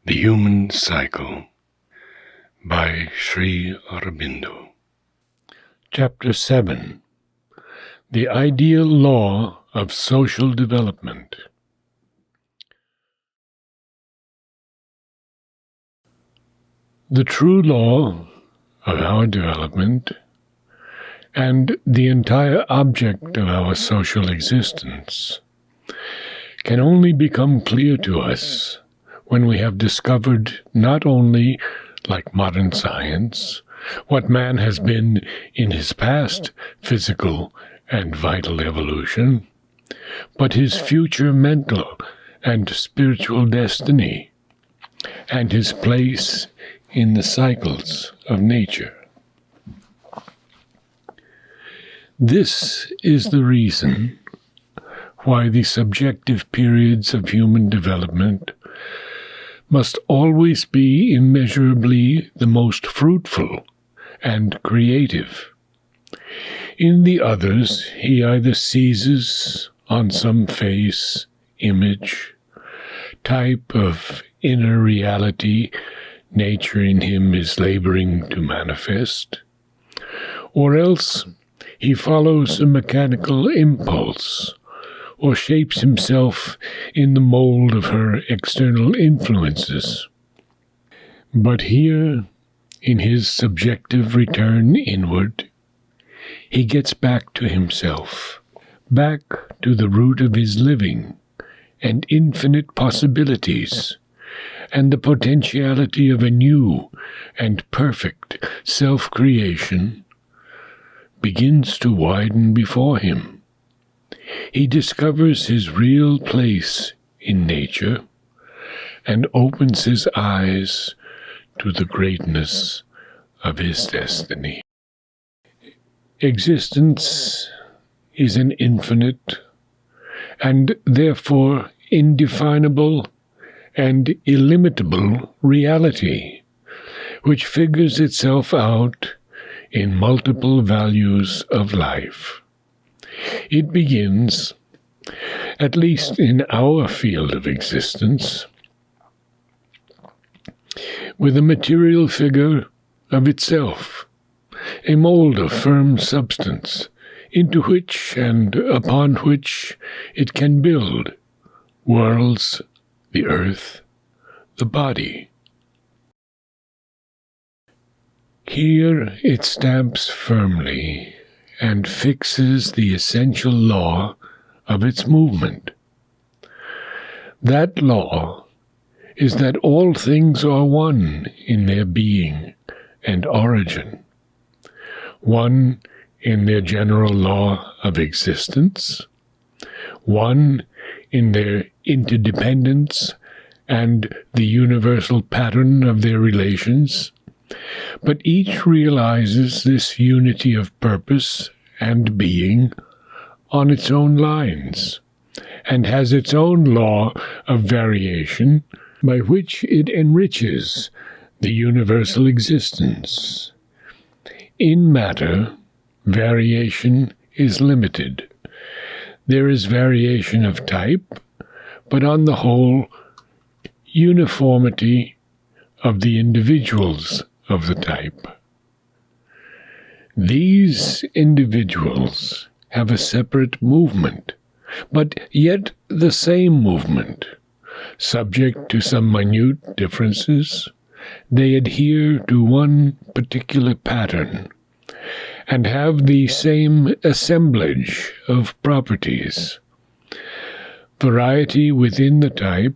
The Human Cycle by Sri Aurobindo. Chapter 7. The Ideal Law of Social Development. The true law of our development and the entire object of our social existence can only become clear to us when we have discovered not only, like modern science, what man has been in his past physical and vital evolution, but his future mental and spiritual destiny, and his place in the cycles of nature. This is the reason why the subjective periods of human development must always be immeasurably the most fruitful and creative. In the others, he either seizes on some face, image, type of inner reality nature in him is laboring to manifest, or else he follows a mechanical impulse, or shapes himself in the mold of her external influences. But here, in his subjective return inward, he gets back to himself, back to the root of his living and infinite possibilities, and the potentiality of a new and perfect self-creation begins to widen before him. He discovers his real place in nature and opens his eyes to the greatness of his destiny. Existence is an infinite and therefore indefinable and illimitable reality, which figures itself out in multiple values of life. It begins, at least in our field of existence, with a material figure of itself, a mold of firm substance into which and upon which it can build worlds, the earth, the body. Here it stamps firmly and fixes the essential law of its movement. That law is that all things are one in their being and origin, one in their general law of existence, one in their interdependence and the universal pattern of their relations, but each realizes this unity of purpose and being on its own lines, and has its own law of variation by which it enriches the universal existence. In matter, variation is limited. There is variation of type, but on the whole, uniformity of the individuals of the type. These individuals have a separate movement, but yet the same movement. Subject to some minute differences, they adhere to one particular pattern, and have the same assemblage of properties. Variety within the type,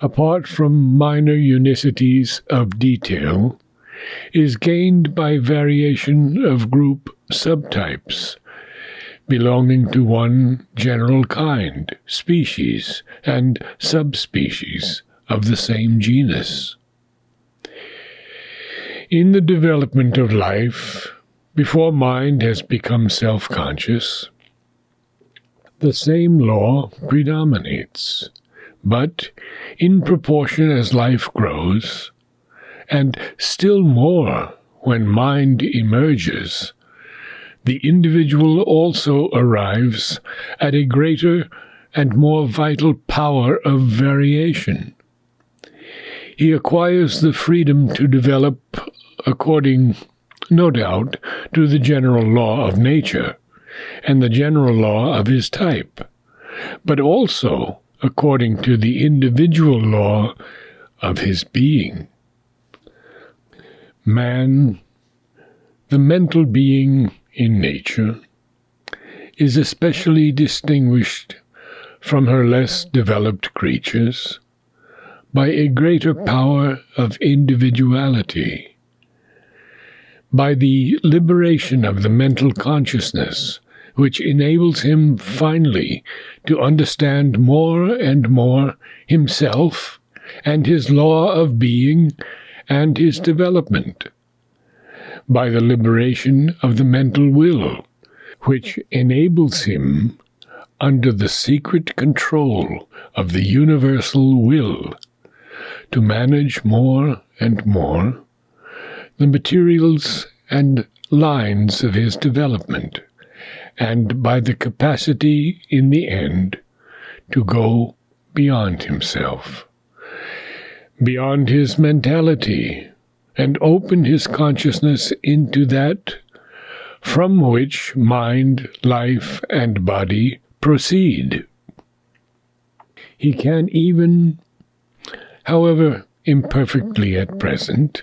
apart from minor unicities of detail, is gained by variation of group subtypes, belonging to one general kind, species, and subspecies of the same genus. In the development of life, before mind has become self-conscious, the same law predominates, but in proportion as life grows, and still more when mind emerges, the individual also arrives at a greater and more vital power of variation. he acquires the freedom to develop according, no doubt, to the general law of nature and the general law of his type, but also according to the individual law of his being. Man, the mental being in nature, is especially distinguished from her less developed creatures by a greater power of individuality, by the liberation of the mental consciousness, which enables him finally to understand more and more himself and his law of being and his development, by the liberation of the mental will, which enables him, under the secret control of the universal will, to manage more and more the materials and lines of his development, and by the capacity, in the end, to go beyond himself, beyond his mentality, and open his consciousness into that from which mind, life, and body proceed. He can even, however imperfectly at present,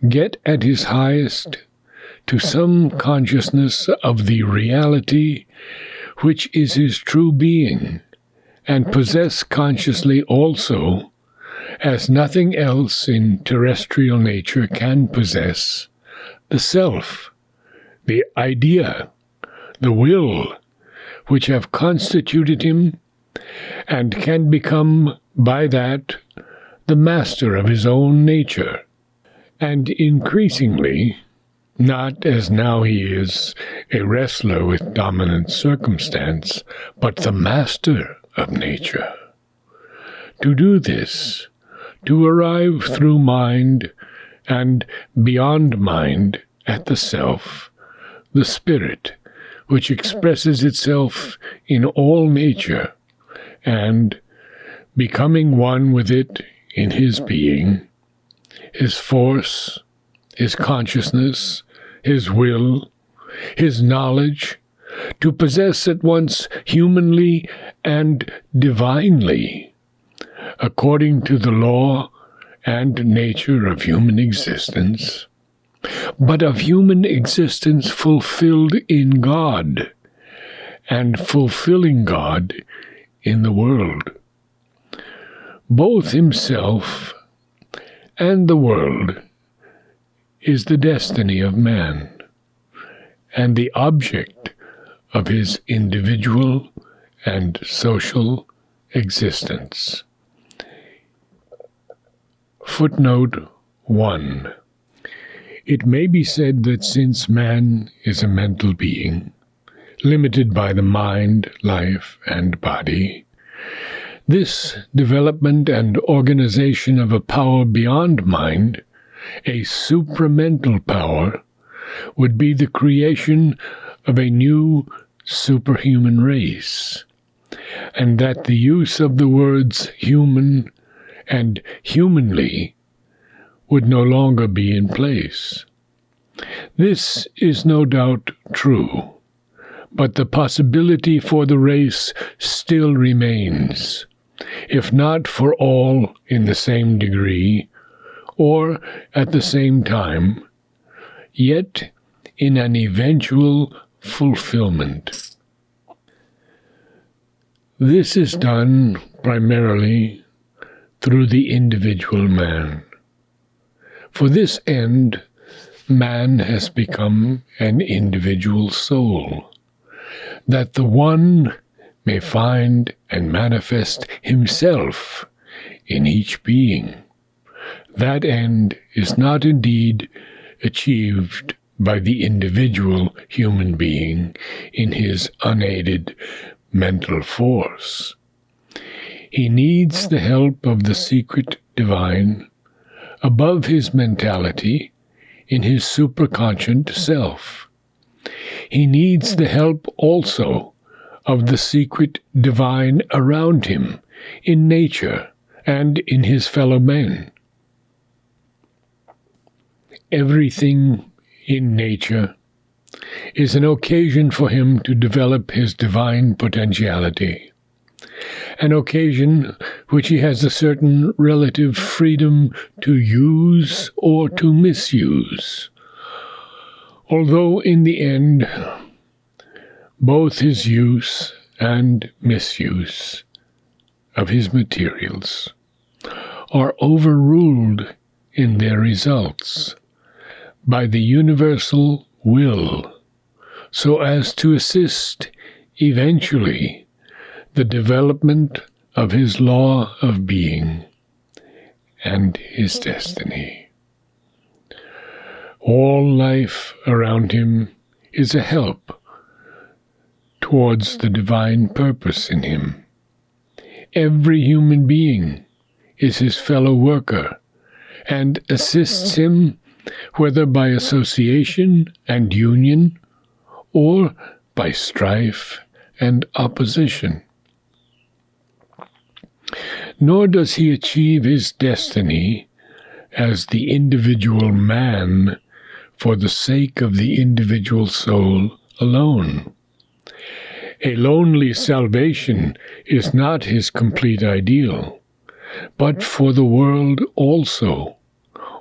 get at his highest to some consciousness of the reality which is his true being, and possess consciously also, as nothing else in terrestrial nature can possess, the self, the idea, the will, which have constituted him, and can become, by that, the master of his own nature, and increasingly, not as now he is, a wrestler with dominant circumstance, but the master of nature. To do this, to arrive through mind and beyond mind at the self, the spirit, which expresses itself in all nature, and, becoming one with it in his being, his force, his consciousness, his will, his knowledge, to possess at once humanly and divinely, according to the law and nature of human existence, but of human existence fulfilled in God, and fulfilling God in the world. Both himself and the world is the destiny of man, and the object of his individual and social existence. Footnote 1. It may be said that since man is a mental being, limited by the mind, life, and body, this development and organization of a power beyond mind, a supramental power, would be the creation of a new superhuman race, and that the use of the words human and humanly would no longer be in place. This is no doubt true, but the possibility for the race still remains, if not for all in the same degree, or at the same time, yet in an eventual fulfillment. This is done primarily through the individual man. For this end, man has become an individual soul, that the one may find and manifest himself in each being. That end is not indeed achieved by the individual human being in his unaided mental force. He needs the help of the secret divine above his mentality in his superconscient self. He needs the help also of the secret divine around him in nature and in his fellow men, everything in nature is an occasion for him to develop his divine potentiality, an occasion which he has a certain relative freedom to use or to misuse, although in the end both his use and misuse of his materials are overruled in their results by the universal will, so as to assist eventually the development of his law of being and his destiny. All life around him is a help towards the divine purpose in him. Every human being is his fellow worker and assists him, whether by association and union or by strife and opposition. Nor does he achieve his destiny as the individual man for the sake of the individual soul alone. A lonely salvation is not his complete ideal, but for the world also,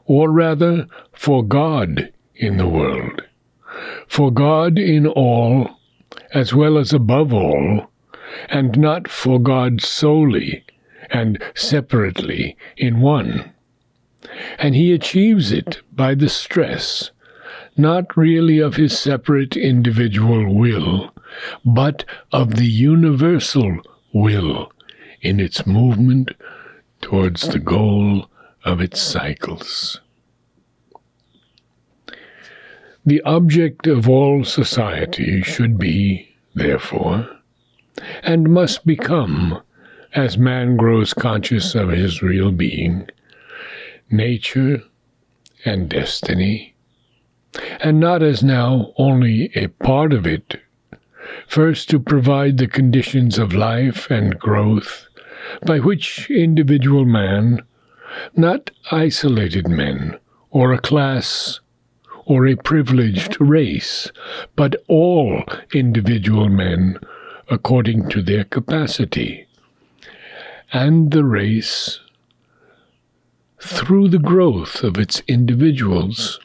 or rather for God in the world. For God in all, as well as above all, and not for God solely and separately in one. And he achieves it by the stress, not really of his separate individual will, but of the universal will in its movement towards the goal of its cycles. The object of all society should be, therefore, and must become, as man grows conscious of his real being, nature and destiny, and not as now only a part of it, first to provide the conditions of life and growth by which individual man, not isolated men or a class or a privileged race, but all individual men according to their capacity, and the race, through the growth of its individuals,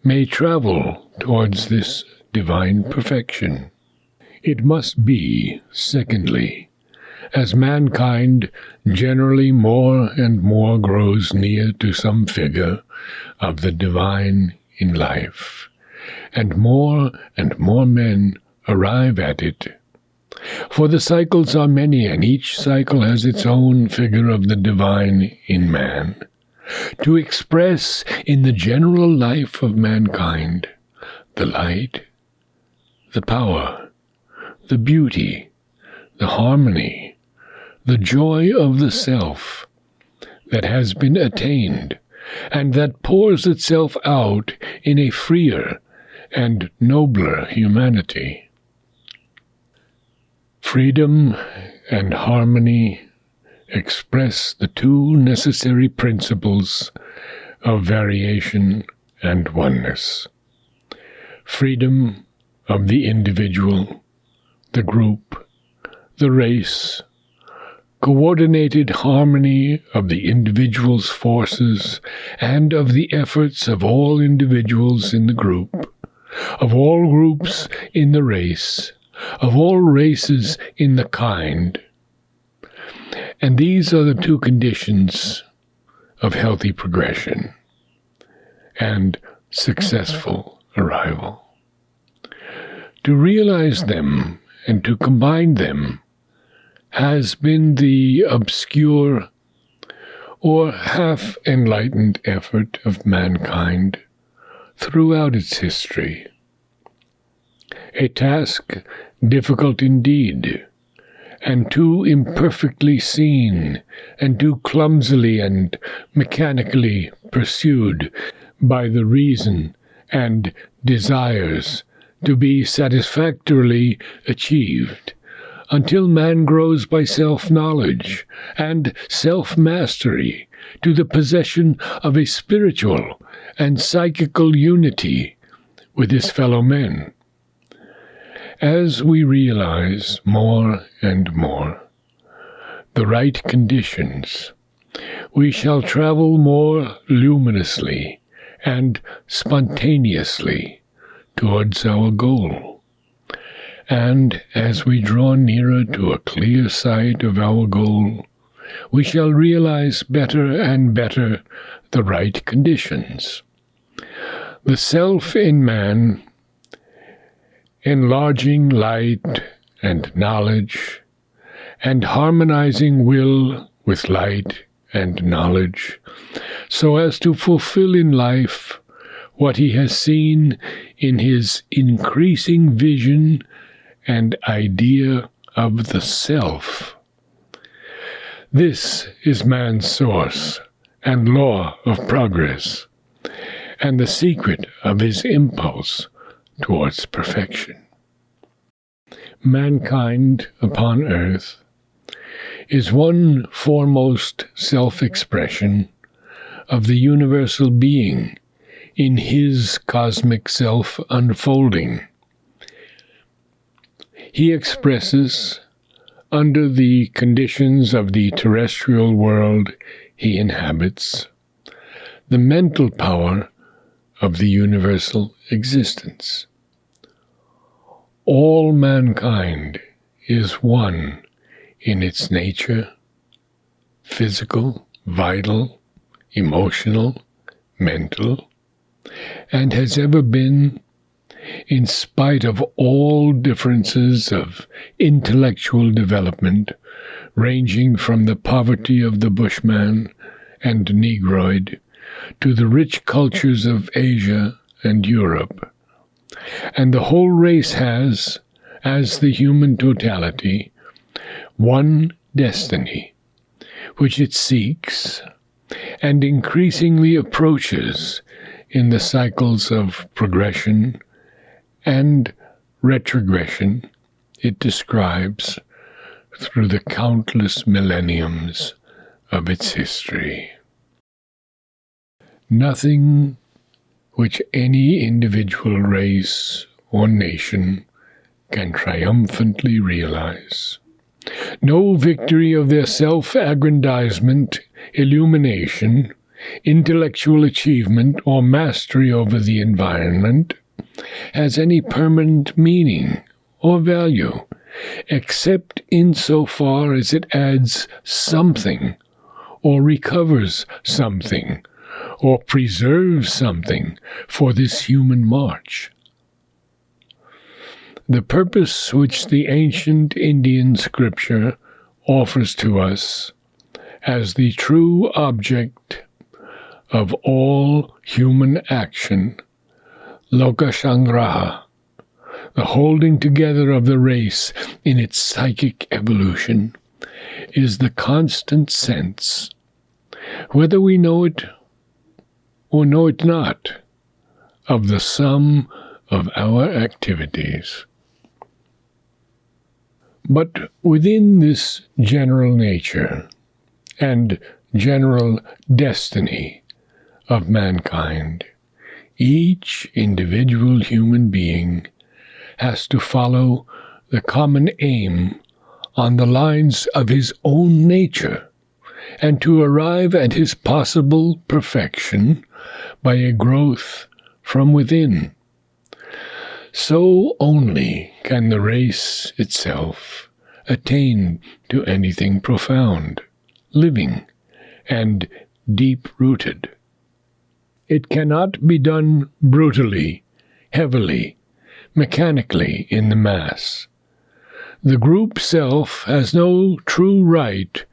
may travel towards this divine perfection. It must be, secondly, as mankind generally more and more grows near to some figure of the divine in life, and more men arrive at it. For the cycles are many, and each cycle has its own figure of the divine in man, to express in the general life of mankind the light, the power, the beauty, the harmony, the joy of the self that has been attained, and that pours itself out in a freer and nobler humanity. Freedom and harmony express the two necessary principles of variation and oneness. Freedom of the individual, the group, the race, coordinated harmony of the individual's forces and of the efforts of all individuals in the group, of all groups in the race, of all races in the kind. And these are the two conditions of healthy progression and successful arrival. To realize them and to combine them has been the obscure or half-enlightened effort of mankind throughout its history. A task difficult indeed, and too imperfectly seen, and too clumsily and mechanically pursued by the reason and desires to be satisfactorily achieved until man grows by self-knowledge and self-mastery to the possession of a spiritual and psychical unity with his fellow men. As we realize more and more the right conditions, we shall travel more luminously and spontaneously towards our goal. And as we draw nearer to a clear sight of our goal, we shall realize better and better the right conditions. The self in man, enlarging light and knowledge, and harmonizing will with light and knowledge, so as to fulfill in life what he has seen in his increasing vision and idea of the self. This is man's source and law of progress, and the secret of his impulse towards perfection. Mankind upon earth is one foremost self-expression of the universal being in his cosmic self unfolding. He expresses, under the conditions of the terrestrial world he inhabits, the mental power of the universal existence. All mankind is one in its nature, physical, vital, emotional, mental, and has ever been, in spite of all differences of intellectual development, ranging from the poverty of the Bushman and Negroid to the rich cultures of Asia and Europe. And the whole race has, as the human totality, one destiny, which it seeks and increasingly approaches in the cycles of progression and retrogression it describes through the countless millenniums of its history. Nothing which any individual race or nation can triumphantly realize, no victory of their self-aggrandizement, illumination, intellectual achievement, or mastery over the environment has any permanent meaning or value, except insofar as it adds something, or recovers something, or preserves something for this human march. The purpose which the ancient Indian scripture offers to us as the true object of all human action, Lokasangraha, the holding together of the race in its psychic evolution, is the constant sense, whether we know it or know it not, of the sum of our activities. But within this general nature and general destiny of mankind, each individual human being has to follow the common aim on the lines of his own nature, and to arrive at his possible perfection by a growth from within. So only can the race itself attain to anything profound, living, and deep-rooted. It cannot be done brutally, heavily, mechanically in the mass. The group self has no true right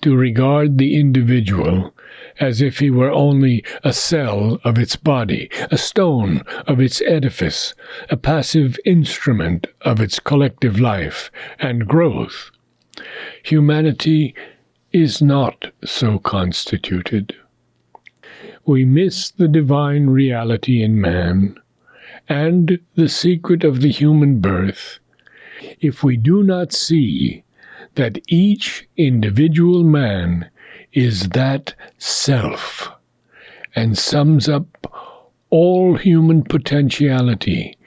to regard the individual as if he were only a cell of its body, a stone of its edifice, a passive instrument of its collective life and growth. Humanity is not so constituted. We miss the divine reality in man, and the secret of the human birth, If we do not see that each individual man is that self and sums up all human potentiality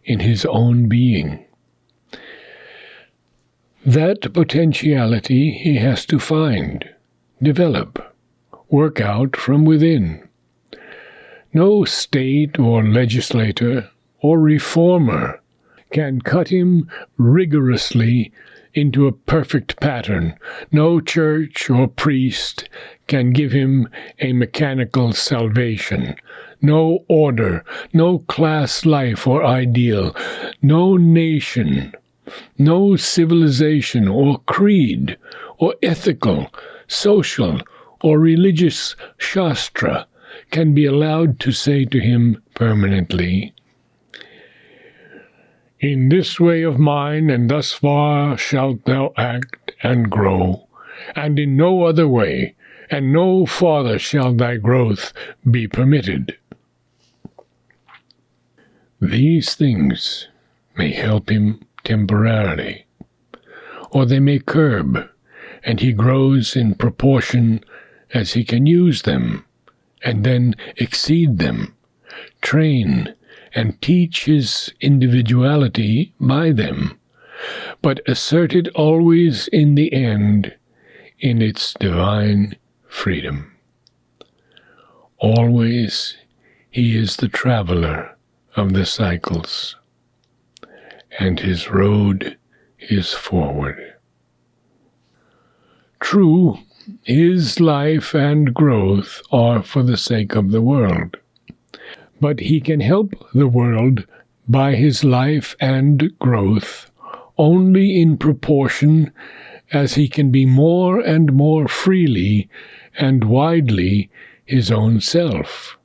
in his own being, that potentiality he has to find, develop, work out from within. No state or legislator or reformer can cut him rigorously into a perfect pattern. No church or priest can give him a mechanical salvation. No order, no class life or ideal, no nation, no civilization or creed or ethical, social, or religious shastra can be allowed to say to him permanently, "In this way of mine, and thus far shalt thou act and grow, and in no other way, and no farther shall thy growth be permitted." These things may help him temporarily, or they may curb, and he grows in proportion as he can use them, and then exceed them, train and teach his individuality by them, but asserted always in the end in its divine freedom. Always he is the traveler of the cycles, and his road is forward. True, his life and growth are for the sake of the world, but he can help the world by his life and growth only in proportion as he can be more and more freely and widely his own self.